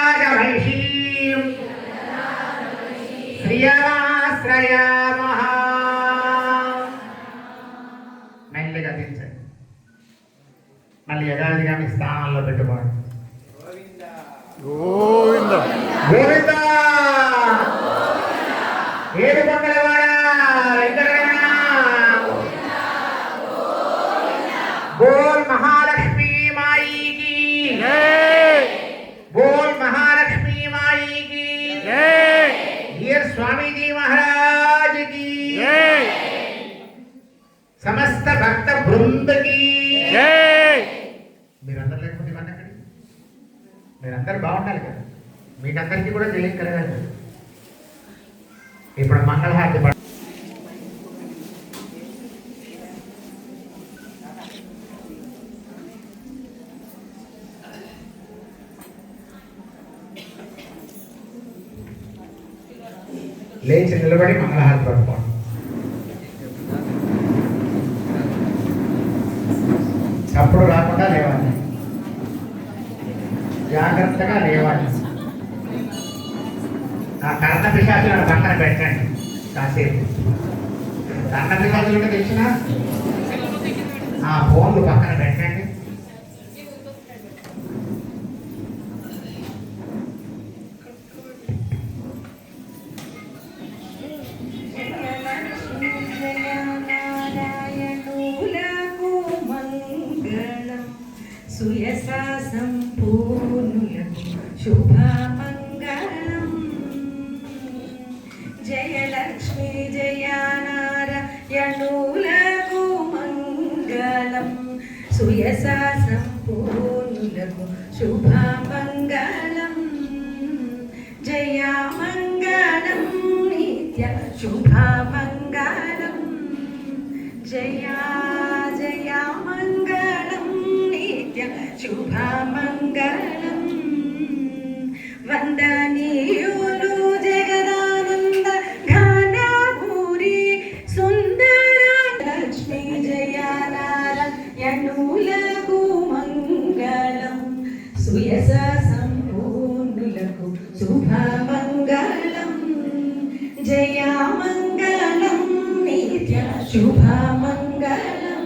శ్రీరంగరాజమహిషీం శ్రియమాశ్రయామః. మెల్లిగా దించండి. మళ్ళీ యథావిధిగా మీ స్థానంలో పెట్టుకోండి. గోవింద గోవింద ఏడు కొండలవాడ వెంకటరమణ. बोल महालक्ष्मी माई की जय, बोल महालक्ष्मी माई की जय, हीर स्वामी जी महाराज की जय, समस्त भक्त वृंद की जय. మీరందరూ లేకపోతే ఇవన్నీ అక్కడ మీరందరూ బాగుండాలి కదా, మీకందరికీ కూడా జయం కలగాలి. ఇప్పుడు మంగళహారతి లేచి నిలబడి మంగళహారతి పట్టుకోండి. చప్పుడు రాకుండా లేవాలి, జాగ్రత్తగా లేవాలి. ఆ కర్ణ పిశాచులను పక్కన పెట్టండి కాసేపు. కర్ణ పిశాచులు తెలిసిన ఆ ఫోన్లు పక్కన పెట్టండి. సుయసా సంపూర్ణులకు శుభమంగళం. జయలక్ష్మీ జయానారాయణులకు మంగళం. సుయసా సంపూర్ణులకు శుభమంగళం. జయమంగళం నిత్య శుభమంగళం. జయా జయమంగళం శుభమంగళం. వందనీయులు జగదానంద ఘనభూరి సుందర లక్ష్మీ జయానారాయణులకు మంగళం. సుయస సంపూర్ణులకు శుభమంగళం. జయమంగళం నిత్య శుభమంగళం.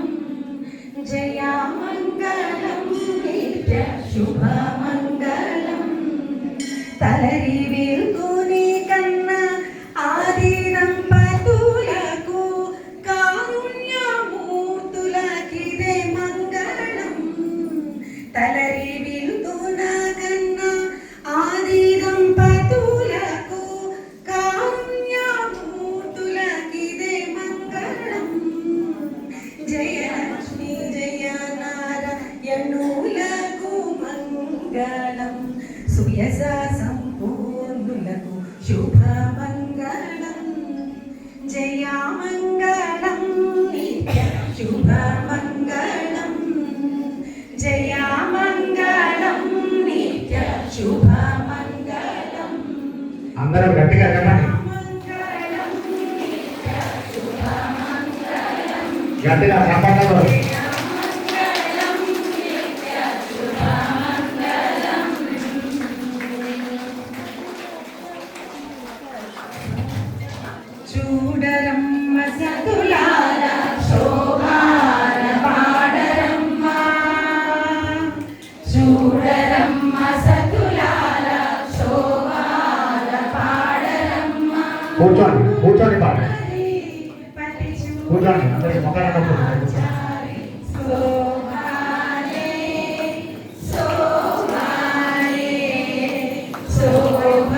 జయమంగళం నిత్య శుభమంగళం. తలరి విల్గుని కన్నా ఆది దంపతులకు కారుణ్యమూర్తులకిదే మంగళం. తలరి విల్గున కన్నా ఆది దంపతులకు కారుణ్యమూర్తులకిదే మంగళం. జయలక్ష్మీ జయానారాయణులకు మంగళం. సుయస సంపూర్ణులకు శుభమంగళం. జయమంగళం నిత్య శుభమంగళం. జయమంగళం నిత్య శుభమంగళం. అందరూ గట్టిగా చెప్పండి. గట్టిగా చెప్పండి. చూడరమ్మ సతులార శోభాన పాడరమ్మ. చూడరమ్మ సతులార శోభాన పాడరమ్మ. కూర్చోండి కూర్చోండి పాడండి. కూర్చోండి అందరికి మొక్కలు